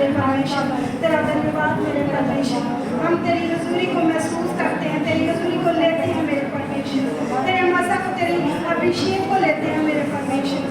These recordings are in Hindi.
मेरे परमेश्वर, तेरा धन्यवाद मेरे परमेश्वर। हम तेरी हजूरी को महसूस करते हैं, तेरी हजूरी को लेते हैं मेरे परमेश्वर, तेरे मसा को, तेरी अभिषेक को लेते हैं मेरे परमेश्वर।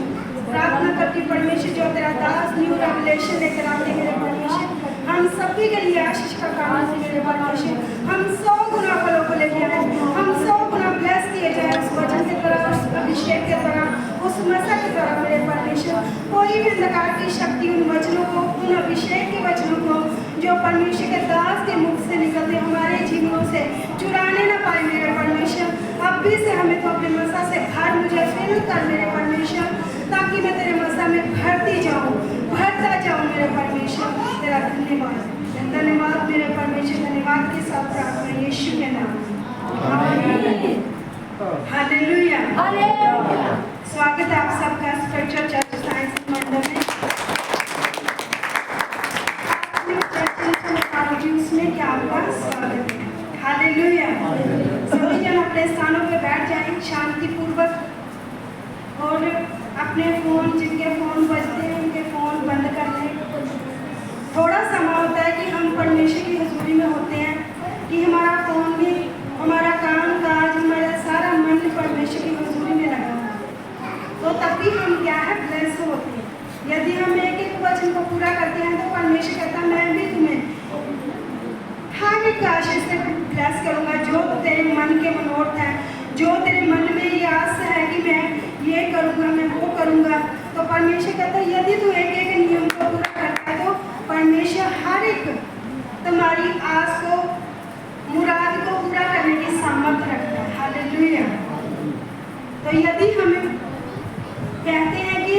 प्रार्थना करती परमेश्वर जो तेरा दास न्यू रेवलेशन लेकर आते हैं मेरे परमेश्वर, हम सभी के लिए आशीष का कारण हो मेरे परमेश्वर। हम 100 गुना फलों को लेके आए, हम 100 गुना ब्लेस किए जाए उस वचन के द्वारा, उस अभिषेक के द्वारा, उस मसा के द्वारा मेरे परमेश्वर। कोई भी अंधकार की शक्ति उन वचनों को, उन अभिषेक के वचनों को जो परमेश्वर के दास के मुख से निकलते हमारे जीवनों से चुराने ना पाए मेरे परमेश्वर। अब भी से हमें तो अपने मसा से भर, मुझे फिल कर मेरे परमेश्वर, ताकि मैं तेरे मसा में भरती जाऊँ, भरता जाऊँ मेरे परमेश्वर। तेरा धन्यवाद, धन्यवाद मेरे परमेश्वर, धन्यवाद के साथ प्रार्थना यीशु के नाम में, हालेलुया। स्वागत है आप सबका स्पिरिचुअल चर्च साइंस मंडल में। उसमें क्या आपका स्वागत है, हालेलुया। सभी जन अपने स्थानों पे बैठ जाएं शांतिपूर्वक, और अपने फ़ोन, जिनके फ़ोन बजते हैं उनके फ़ोन बंद कर दें। थोड़ा समय होता है कि हम परमेश्वर की हजूरी में होते हैं, कि हमारा फ़ोन भी, हमारा काम काज, हमारा सारा मन परमेश्वर की हजूरी में लगा हुआ है, तो तभी हम क्या है, ब्लेस होते हैं। यदि हम एक एक वचन को पूरा करते हैं तो परमेश्वर कहता है मैं भी तुम्हें हर एक आशीष से ब्लेस करूँगा, जो तेरे मन के मनोरथ है, जो तेरे मन में ये आस है कि मैं ये करूँगा, मैं वो करूँगा। तो परमेश्वर कहता है यदि तू एक एक नियम को पूरा करता है तो परमेश्वर हर एक तुम्हारी आस को, मुराद को पूरा करने की सामर्थ्य रखता है, हालेलुया। तो यदि हम कहते हैं कि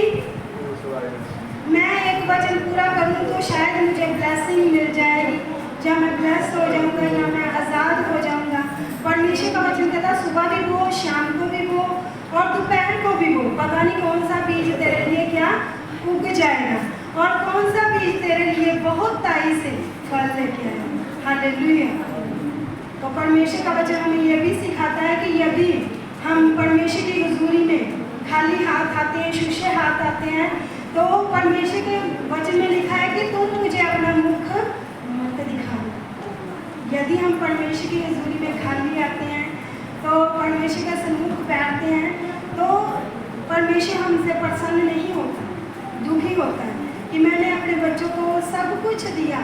मैं एक वचन पूरा करूँ तो शायद मुझे ब्लेसिंग मिल जाएगी, या मैं ब्लेस हो जाऊँगा, या मैं आज़ाद हो जाऊँगा। परमेश्वर का वचन कहता है सुबह भी वो, शाम को भी वो, और दोपहर को भी वो। पता नहीं कौन सा बीज तेरे लिए क्या उग जाएगा, और कौन सा बीज तेरे लिए बहुत ताई से फल लेके आएगा, हालेलुया। तो परमेश्वर का वचन हमें यह भी सिखाता है कि यदि हम परमेश्वर की हजूरी में खाली हाथ आते हैं, शूशे हाथ आते हैं, तो परमेश्वर के वचन में लिखा है कि तुम मुझे अपना मुख मत दिखाओ। यदि हम परमेश्वर की हजूरी में खाली आते हैं, तो परमेश्वर का सन्मुख बैठते हैं, तो परमेश्वर हमसे प्रसन्न नहीं होता, दुखी होता है कि मैंने अपने बच्चों को सब कुछ दिया,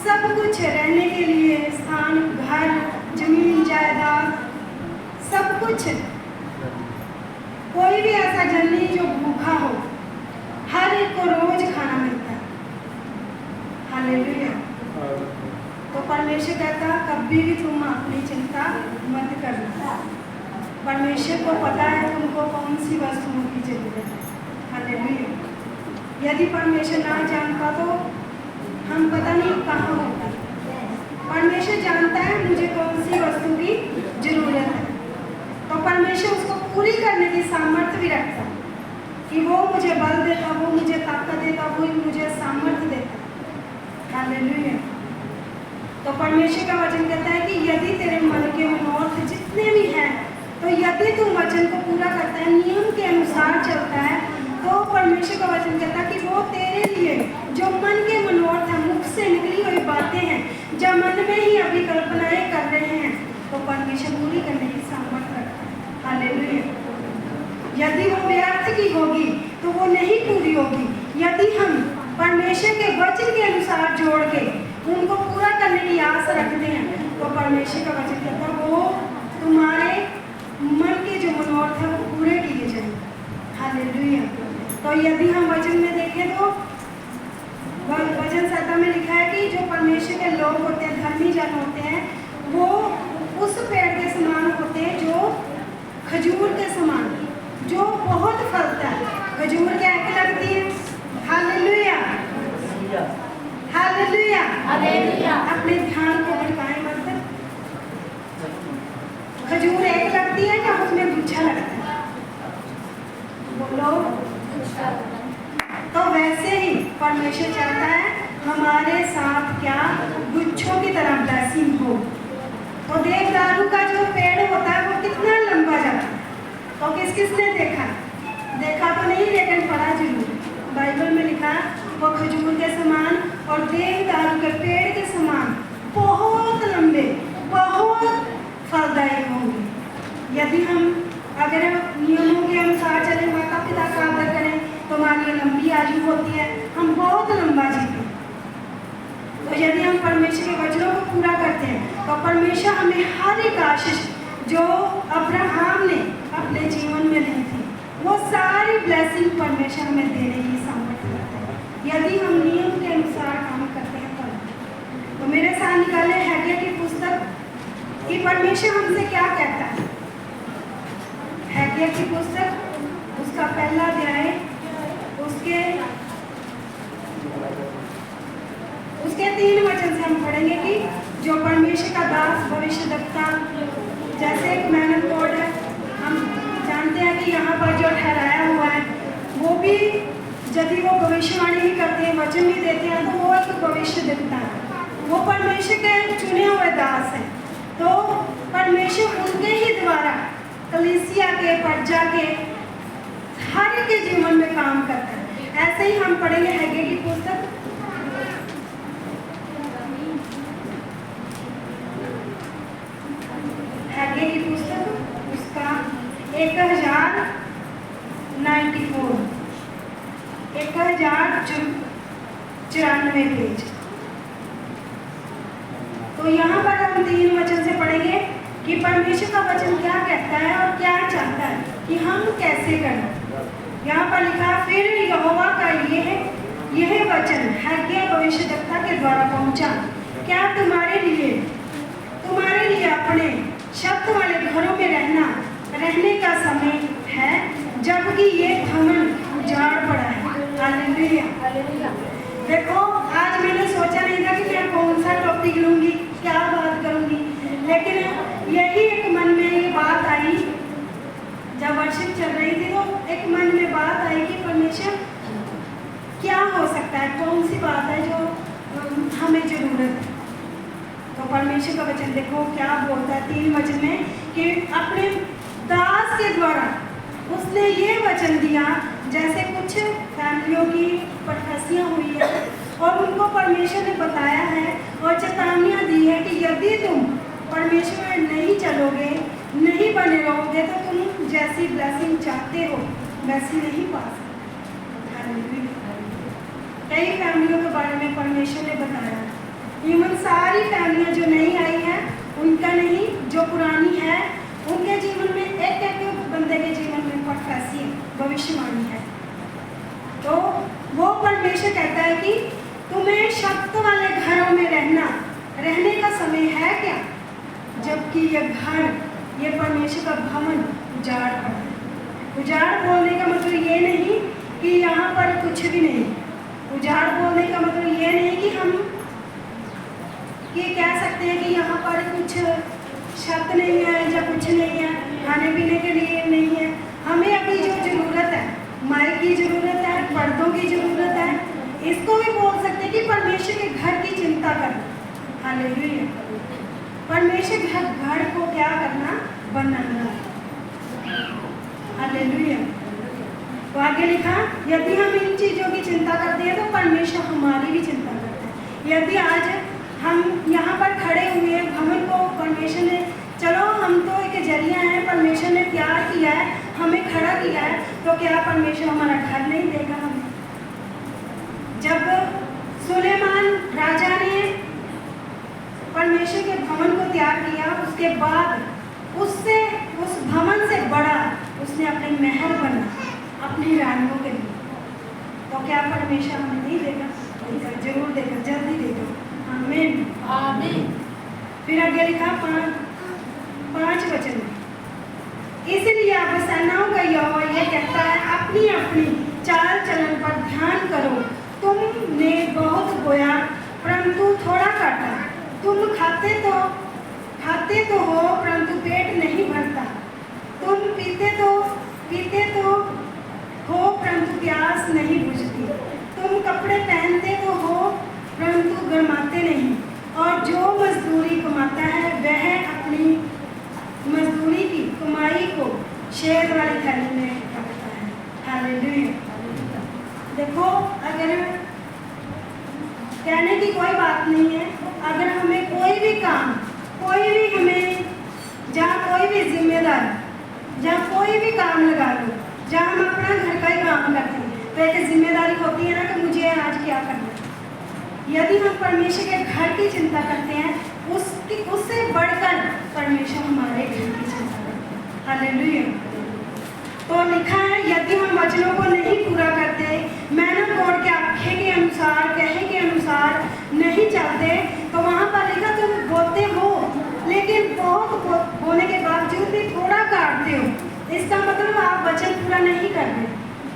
सब कुछ रहने के लिए, स्थान, घर, जमीन, जायदाद, सब कुछ। कोई भी ऐसा जन नहीं जो भूखा हो, हर एक को रोज खाना मिलता है, हालेलुया। तो परमेश्वर कहता कभी भी तुम अपनी चिंता मत करना, परमेश्वर को पता है तुमको कौन सी वस्तुओं की जरूरत है, हालेलुया। यदि परमेश्वर ना जानता तो हम पता नहीं कहाँ होता। परमेश्वर जानता है मुझे कौन सी वस्तु की जरूरत है, तो परमेश्वर उसको पूरी करने की सामर्थ्य भी रखता है, कि वो मुझे बल देता, वो मुझे ताकत देता, वो मुझे सामर्थ्य देता, हालेलुया। तो परमेश्वर का वचन कहता है कि यदि तेरे मन के मनोरथ जितने भी हैं, तो यदि तू वचन को पूरा करता है, नियम के अनुसार चलता है, तो परमेश्वर का वचन कहता है कि वो तेरे लिए जो मन के मनोरथ है, मुख से निकली हुई बातें हैं, जब मन में ही अभी कल्पनाएं कर रहे हैं, तो परमेश्वर पूरी करने की सामर्थ्य रखता है, हालेलुया। यदि वो व्यर्थ की होगी तो वो नहीं पूरी होगी। यदि हम परमेश्वर के वचन के अनुसार जोड़ के उनको पूरा करने की आस रखते हैं, तो परमेश्वर का वचन कहता है वो तुम्हारे मन के जो मनोरथ है वो पूरे किए जाएंगे, हालेलुया। तो यदि हम वचन में देखें तो वचन संहिता में लिखा है कि जो परमेश्वर के लोग होते हैं, धर्मी जन होते हैं, वो उस पेड़ के समान होते हैं जो खजूर के समान, जो बहुत फलता है। खजूर क्या लगती है, हालेलुया, हालेलुया, हालेलुया। अपने ध्यान को भटकाएं मत। खजूर एक लगती है या उसमें गुच्छा लगता है, बोलो। तो वैसे ही परमेश्वर चाहता है हमारे साथ क्या गुच्छों की तरह ब्लेसिंग हो। तो देवदारू का जो पेड़ होता है वो कितना लंबा जाता है, तो किस किसने देखा, देखा तो नहीं लेकिन पढ़ा जरूर। बाइबल में लिखा वो खजूर के समान पेड़ के समान बहुत लंबे, बहुत फलदायी होंगे। यदि हम अगर नियमों के अनुसार चले, माता पिता का आदर करें, तो हमारी लंबी आयु होती है, हम बहुत लंबा जीते। तो यदि हम परमेश्वर के वचनों को पूरा करते हैं तो परमेश्वर हमें हर एक आशीष जो अब्राहम ने अपने जीवन में ली थी, वो सारी ब्लेसिंग परमेश्वर हमें देने की सामर्थ्य रखता है, यदि हम नियम के अनुसार काम करते हैं तब। तो मेरे साथ निकाले हैगे की पुस्तक कि परमेश्वर हमसे क्या कहता है। हैगे की पुस्तक उसका पहला अध्याय उसके 3 वचन से हम पढ़ेंगे कि जो परमेश्वर का दास भविष्यद्वक्ता, जैसे एक मैन ऑफ गॉड है, हम जानते हैं कि यहाँ पर जो ठहराया हुआ है वो भी यदि वो भविष्यवाणी ही करते हैं, वचन भी देते हैं, तो वो एक भविष्यद्वक्ता है, वो परमेश्वर के चुने हुए दास हैं। तो परमेश्वर उनके ही द्वारा कलीसिया के, प्रजा के, हर एक के जीवन में काम करता है। ऐसे ही हम पढ़ेंगे हैगे की पुस्तक उसका 1094 पेज। तो यहाँ पर हम 3 वचन से पढ़ेंगे कि परमेश्वर का वचन क्या कहता है और क्या चाहता है कि हम कैसे करें। यहाँ पर लिखा, फिर यहोवा का यह वचन हैगे भविष्यद्वक्ता के द्वारा पहुंचा, क्या तुम्हारे लिए अपने शब्द वाले घरों में रहने का समय है, जबकि ये भवन उजाड़ पड़ा है। हालेलुया। देखो, आज मैंने सोचा नहीं था कि मैं कौन सा टॉपिक लूंगी, क्या बात करूंगी, लेकिन यही एक मन में ये बात आई जब वर्शिप चल रही थी, तो एक मन में बात आई कि परमेश्वर क्या हो सकता है, कौन सी बात है जो हमें जरूरत है। तो परमेश्वर का वचन देखो क्या बोलता है 3 वचन में कि अपने दास के द्वारा उसने ये वचन दिया, जैसे कुछ फैमिलियों की प्रोफेसियां हुई है और उनको परमेश्वर ने बताया है और चेतावनियां दी है कि यदि तुम परमेश्वर में नहीं चलोगे, नहीं बने रहोगे, तो तुम जैसी ब्लेसिंग चाहते हो वैसी नहीं पा सकते। कई फैमिलियों के बारे में परमेश्वर ने बताया, इवन सारी फैमिलियां जो नई आई हैं उनका नहीं, जो पुरानी है उनके जीवन में एक बंदे के जीवन में प्रोफेसी भविष्यवाणी है। तो वो परमेश्वर कहता है कि तुम्हें शब्द वाले घरों में रहने का समय है क्या, जबकि ये घर, ये परमेश्वर का भवन उजाड़ पड़ा है। उजाड़ बोलने का मतलब ये नहीं कि यहाँ पर कुछ भी नहीं, उजाड़ बोलने का मतलब ये नहीं कि हम ये कह सकते हैं कि यहाँ पर कुछ छत नहीं है या कुछ नहीं है, खाने पीने के लिए नहीं है। हमें अभी जो ज़रूरत है, माइक की ज़रूरत है, पर्दों की ज़रूरत है, इसको भी बोल सकते हैं कि परमेश्वर के घर की चिंता करना। हालेलुया। परमेश्वर घर को क्या करना, बनाना। हालेलुया। तो आगे लिखा, यदि हम इन चीज़ों की चिंता करते हैं तो परमेश्वर हमारी भी चिंता करता है। यदि आज हम यहाँ पर खड़े हुए भवन को परमेश्वर ने, चलो हम तो एक जरिया है, परमेश्वर ने प्यार किया है, हमें खड़ा किया है, तो क्या परमेश्वर हमारा घर नहीं देगा हमें? जब सुलेमान राजा ने परमेश्वर के भवन को तैयार किया, उसके बाद उस भवन से बड़ा उसने अपने महल बना अपनी रानियों के लिए। तो क्या परमेश्वर हमें नहीं देगा? जरूर देगा, जल्दी देगा। आमीन, आमीन। फिर आगे लिखा 5 वचन में, इसलिए अब सेनाओं का यहोवा यह कहता है, अपनी अपनी चाल चलन पर ध्यान करो। तुमने बहुत बोया परंतु थोड़ा काटा, तुम खाते तो हो परंतु पेट नहीं भरता, तुम पीते तो हो परंतु प्यास नहीं बुझती, तुम कपड़े पहनते तो हो परंतु गरमाते नहीं, और जो मजदूरी कमाता है वह अपनी मजदूरी की कमाई को शेर वाली थैली में रखता है। हालेलुया। देखो, अगर कहने की कोई बात नहीं है। अगर हमें कोई भी काम, कोई भी हमें जहाँ कोई भी जिम्मेदारी, जहाँ कोई भी काम लगा लो, जहाँ हम अपना घर का ही काम करते हैं, तो एक जिम्मेदारी होती है ना कि मुझे आज क्या करना है। यदि हम परमेश्वर के घर की चिंता करते हैं, उससे बढ़कर परमेश्वर हमारे घर की चिंता करते हैं। हालेलुया। तो लिखा है, यदि हम वचनों को नहीं पूरा करते, मैंने कोड के आख्या के अनुसार, कहे के अनुसार नहीं चलते, तो वहाँ पर लिखा तुम बोते हो लेकिन बहुत होने के बावजूद भी थोड़ा काटते हो। इसका मतलब आप वचन पूरा नहीं कर रहे,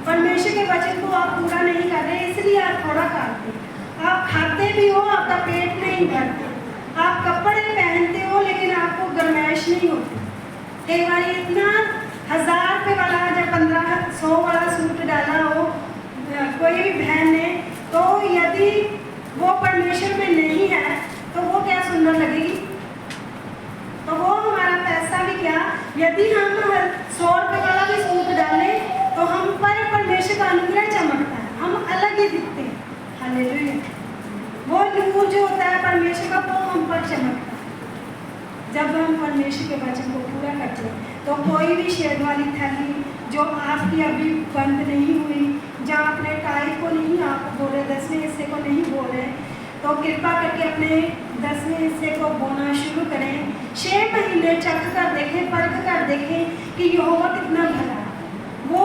परमेश्वर के वचन को आप पूरा नहीं कर रहे, इसलिए आप थोड़ा काटते। आप खाते भी हो, आपका पेट नहीं भरते, आप कपड़े पहनते हो लेकिन आपको गर्माइश नहीं होती। कई बार इतना 1000 रुपये वाला जब 1500 वाला सूट डाला हो कोई भी बहन ने, तो यदि वो परमेश्वर में नहीं है तो वो क्या सुंदर लगेगी। तो वो हमारा पैसा भी क्या, यदि हम 100 रुपये वाला भी सूट डालें तो हम पर परमेश्वर का अनुग्रह चमकता है, हम अलग ही दिखते हैं। हालेलुया। वो नूर जो होता है परमेश्वर का, वो हम पर चमकता है जब हम परमेश्वर के वचन को पूरा करते हैं। तो कोई भी शेड वाली थैली जो आपकी अभी बंद नहीं हुई, जहाँ अपने टाइप को नहीं आप बोले, 10वें हिस्से को नहीं बोले, तो कृपा करके अपने 10वें हिस्से को बोना शुरू करें। 6 महीने चख कर देखें, परख कर देखें कि यहोवा कितना भला है। वो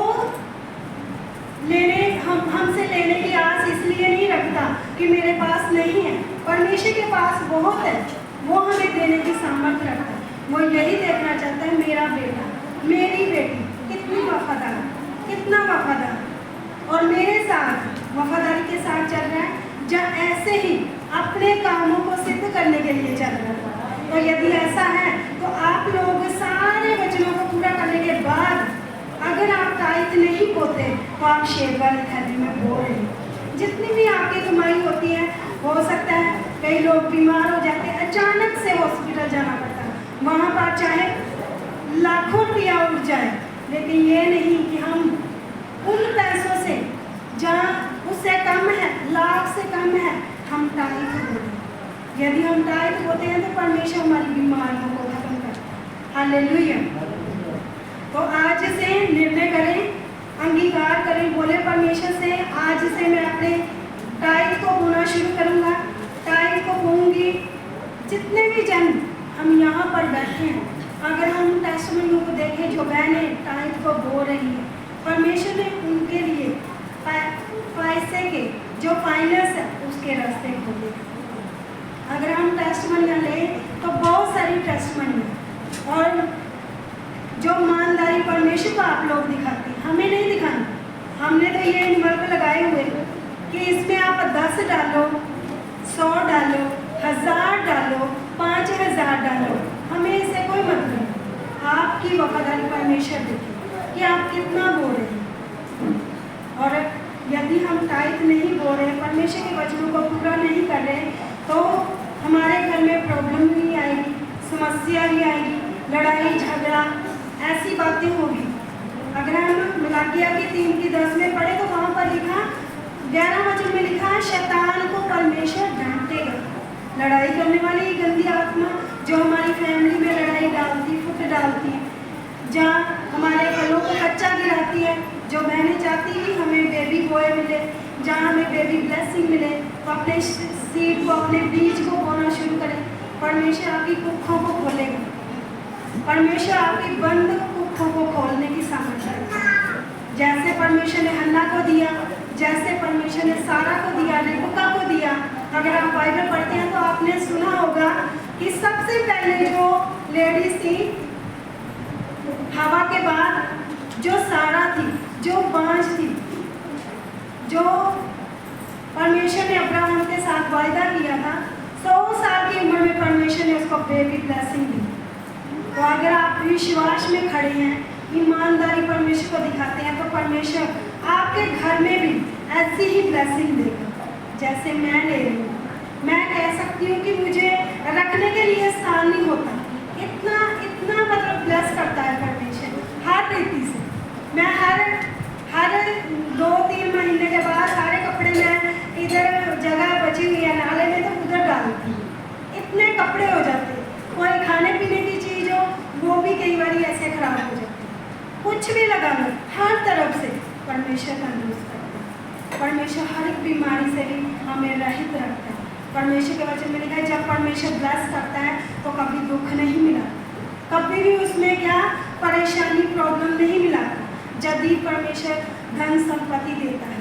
लेने हमसे लेने की आस इसलिए नहीं रखता कि मेरे पास नहीं है, परमेश्वर के पास बहुत है, वो हमें देने की सामर्थ्य रखता है। वो यही देखना चाहता है, मेरा बेटा, मेरी बेटी कितनी वफादार, कितना वफादार और मेरे साथ वफादारी के साथ चल रहा है, जहाँ ऐसे ही अपने कामों को सिद्ध करने के लिए चल रहा है। तो यदि ऐसा है तो आप लोग सारे वचनों को पूरा करने के बाद अगर आप टाइट नहीं बोते तो आप शेर वाली थैली में बो रहे हैं। जितनी भी आपकी कमाई होती है, हो सकता है कई लोग बीमार हो जाते हैं, अचानक से हॉस्पिटल जाना पड़ता है, वहाँ पर चाहे लाखों रुपया उठ जाए, लेकिन ये नहीं कि हम उन पैसों से जहाँ उससे कम है, लाख से कम है, हम टाइट होते हैं। यदि हम टाइट होते हैं तो परमेश्वर हमारी बीमारियों को खत्म करता है। हालेलुया। तो आज से निर्णय करें, अंगीकार करें, बोले परमेश्वर से आज से मैं अपने टाइट को बोना शुरू करूँगा, टाइट को बोऊँगी। जितने भी जन हम यहाँ पर बैठे हैं, अगर हम टेस्टमनियों को देखें, जो बहनें टाइट को बो रही हैं, परमेश्वर ने उनके लिए पैसे के जो फाइनेंस है उसके रास्ते खोले। अगर हम टेस्टमनियाँ लें तो बहुत सारी टेस्टमनियाँ, और जो ईमानदारी परमेश्वर को आप लोग दिखाते हैं, हमें नहीं दिखाना। हमने तो ये निमल लगाए हुए कि इसमें आप 10 डालो, 100 डालो, 1000 डालो, 5000 डालो, हमें इससे कोई मतलब नहीं। आपकी वफादारी परमेश्वर देखे कि आप कितना बोल रहे हैं। और यदि हम टाइट नहीं बोल रहे, परमेश्वर के वचनों को पूरा नहीं कर रहे, तो हमारे घर में प्रॉब्लम भी आएगी, समस्या भी आएगी, लड़ाई झगड़ा ऐसी बातें होगी। अगर हम मलाकिया की 3:10 में पढ़े तो वहाँ पर लिखा, 11 वचन में लिखा है, शैतान को परमेश्वर डांटेगा। लड़ाई करने वाली गंदी आत्मा जो हमारी फैमिली में लड़ाई डालती, फुट डालती, जहाँ हमारे फलों को कच्चा गिराती है, जो बहनें चाहती कि हमें बेबी बॉय मिले, जहाँ हमें बेबी ब्लेसिंग मिले, तो अपने सीड को, अपने बीज को बोना शुरू करें। परमेश्वर आपकी कुखों को खोलेगा, परमेश्वर आपकी बंद कुखों को खोलने की सामर्थ्य रखता है। जैसे परमेश्वर ने हन्ना को दिया, जैसे परमेश्वर ने सारा को दिया, रिबका को दिया। अगर आप बाइबल पढ़ते हैं तो आपने सुना होगा कि सबसे पहले जो लेडीज थी हवा के बाद, जो सारा थी, जो बांझ थी, जो परमेश्वर ने अब्राहम के साथ वायदा किया था, 100 साल की उम्र में परमेश्वर ने उसको बेबी ब्लेसिंग दी। तो अगर आप विश्वास में खड़े हैं, ईमानदारी परमेश्वर को दिखाते हैं, तो परमेश्वर आपके घर में भी ऐसी ही ब्लेसिंग देगा जैसे मैं ले रही हूँ। मैं कह सकती हूँ कि मुझे रखने के लिए स्थान नहीं होता, इतना इतना मतलब ब्लेस करता है परमेश्वर हर रीति से। मैं हर 2-3 महीने के बाद सारे कपड़े में इधर जगह बची हुई है कपड़े हो जाते, कोई खाने पीने की चीज़ हो वो भी कई बार ऐसे खराब हो जाती। कुछ भी लगा लो, हर तरफ से परमेश्वर तंदुरुस्त करता है। परमेश्वर हर एक बीमारी से भी हमें रहित रखता है। परमेश्वर के वचन में लिखा है जब परमेश्वर ब्लेस करता है तो कभी दुख नहीं मिला, कभी भी उसमें क्या परेशानी प्रॉब्लम नहीं मिला। यदि परमेश्वर धन संपत्ति देता है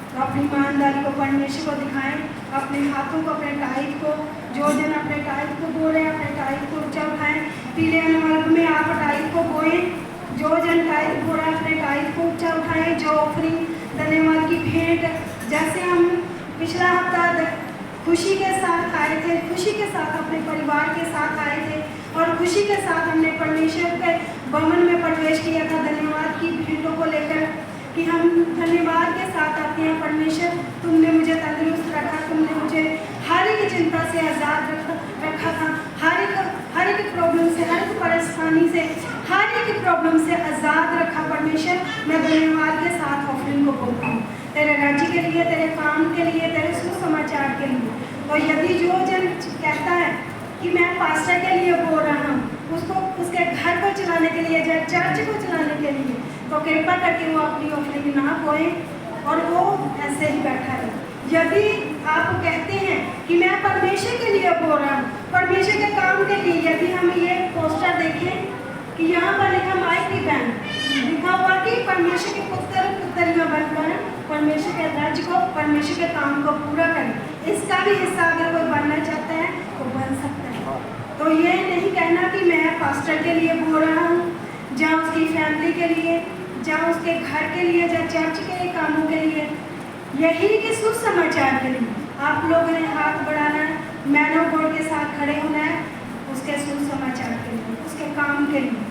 तो अपनी ईमानदारी को परमेश्वर को दिखाएं, अपने हाथों को, अपने टाइट को, जो जन अपने टाइट को बो रहे हैं अपने टाइट को ऊंचा उठाएं। पीले वर्ग में आप टाइट को बोएं, जो जन टाइट बो रहा है अपने टाइट को ऊंचा उठाएं। जो ऑफरिंग धन्यवाद की भेंट, जैसे हम पिछला हफ्ता खुशी के साथ आए थे, खुशी के साथ अपने परिवार के साथ आए थे और खुशी के साथ हमने परमेश्वर के भवन में प्रवेश किया था धन्यवाद की भेंटों को लेकर कि हम धन्यवाद के साथ आते हैं। परमेश्वर तुमने मुझे तंदुरुस्त रखा, तुमने मुझे हर एक चिंता से आज़ाद रखा था, हर एक प्रॉब्लम से, हर एक परेशानी से, हर एक प्रॉब्लम से आज़ाद रखा। परमेश्वर मैं धन्यवाद के साथ ऑफरिंग को बोलता हूँ तेरे राज्य के लिए, तेरे काम के लिए, तेरे सुसमाचार के लिए। और यदि जो जन कहता है कि मैं पास्टर के लिए बोल रहा हूँ, उसको उसके घर को चलाने के लिए, चर्च को चलाने के लिए, तो कृपा करके वो अपनी ऑफरिंग ना बोए और वो ऐसे ही बैठा है। यदि आप कहते हैं कि मैं परमेश्वर के लिए बोल रहा हूँ, परमेश्वर के काम के लिए, यदि हम ये पोस्टर देखें कि यहाँ पर लिखा माइटी बैंड, लिखा हुआ कि परमेश्वर के पुत्र पुत्रियाँ बनकर परमेश्वर के राज्य को, परमेश्वर के काम को पूरा करें, इसका भी हिस्सा अगर कोई बनना चाहता है तो बन सकता है। तो ये नहीं कहना कि मैं पास्टर के लिए बोल रहा हूँ, जहाँ उसकी फैमिली के लिए, जहाँ उसके घर के लिए, जहाँ चर्च के कामों के लिए, यही कि सुसमाचार के लिए आप लोगों ने हाथ बढ़ाना है, मैन ऑफ गॉड के साथ खड़े होना है, उसके सुसमाचार के लिए, उसके काम के लिए।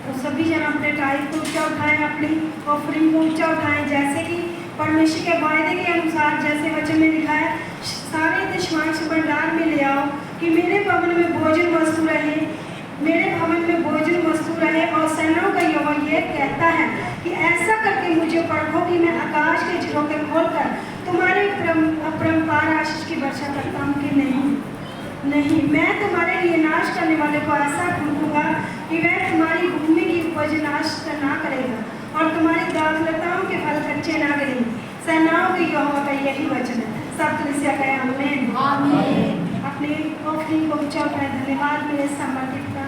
तो सभी जन अपने टाइप को ऊंचा उठाएं, अपनी ऑफरिंग को ऊंचा उठाएं, जैसे कि परमेश्वर के वायदे के अनुसार, जैसे वचन में लिखा है सारे दशमांश भंडार में ले आओ कि मेरे भवन में भोजन वस्तु रहे, मेरे भवन में भोजन वस्तु रहे। और सेनाओं का यहोवा ये कहता है कि ऐसा करके मुझे परखो कि मैं आकाश के झरोखे खोलकर तुम्हारे अपरंपार आशीष की वर्षा करता हूँ कि नहीं, मैं तुम्हारे लिए नाश करने वाले को ऐसा ढूंढूंगा कि वह तुम्हारी भूमि की उपज नाश ना करेगा और तुम्हारी दाखलताओं के फल कच्चे ना गिरेंगे। सेनाओं के यहोवा का यही वचन है। सब कलीसिया कहे आमीन। अपने ऑफरिंग को ऊंचा उठाए, धन्यवाद मेरे सामर्थ्य का।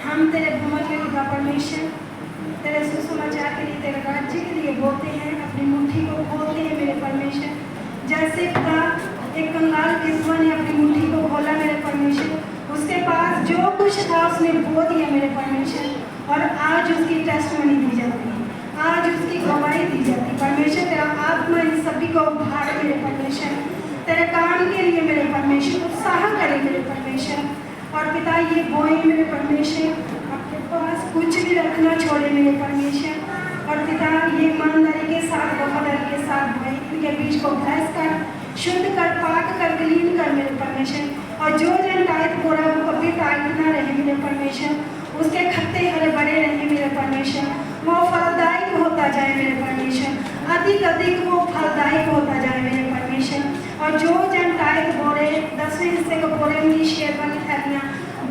हम तेरे भवन में खुदा परमेश्वर तेरे सुसमाचार के लिए, तेरे राज्य के लिए बोलते हैं, अपनी मुट्ठी को खोलते हैं मेरे परमेश्वर। जैसे खुदा एक कंगाल विधवा ने अपनी मुट्ठी को खोला मेरे परमेश्वर, उसके पास जो कुछ था उसने बो दिया मेरे परमेश्वर, और आज उसकी टेस्टमनी दी जाती है, आज उसकी गवाही दी जाती है। परमेश्वर तेरा आत्मा इन सभी को उभारे मेरे परमेश्वर, तेरे काम के लिए मेरे परमेश्वर उत्साह करे मेरे परमेश्वर। और पिता ये बोए मेरे परमेश्वर, आपके पास कुछ भी रखना छोड़े मेरे परमेश्वर। और पिता ये ईमानदारी के साथ, वफादारी के साथ बोए, इनके बीच को ब्लेस कर, शुद्ध कर, पाक कर, क्लीन कर मेरे परमेश्वर। और जो जन टाइट हो रहा है वो कभी टाइट ना रहे मेरे परमेश्वर, उसके खत्ते हरे बड़े रहे मेरे परमेश्वर, वो फलदायक होता जाए मेरे परमेश्वर, अधिक अधिक वो फलदायक होता जाए मेरे परमेश्वर। और जो जन टाइट बोले 10वें हिस्से को बोले, उनकी शेरवानी थैलियाँ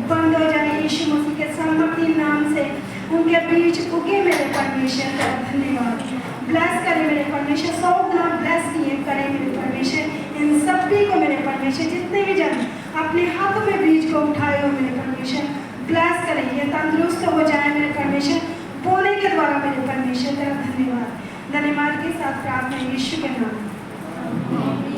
बंद हो जाए यीशु मसीह के सामर्थ्य नाम से, उनके बीच उगे मेरे परमेश्वर का धन्यवाद। ब्लेस करे मेरे परमेश्वर, 100 गुना ब्लेस किए करे मेरे परमेश्वर इन सभी को मेरे परमेश्वर। जितने भी जन अपने हाथों में बीज को उठाए हो मेरे परमेश्वर, ब्लेस करें, ये तंदुरुस्त हो जाए मेरे परमेश्वर, बोले के द्वारा मेरे परमेश्वर तेरा धन्यवाद। धन्यवाद के साथ प्रार्थना यीशु के नाम।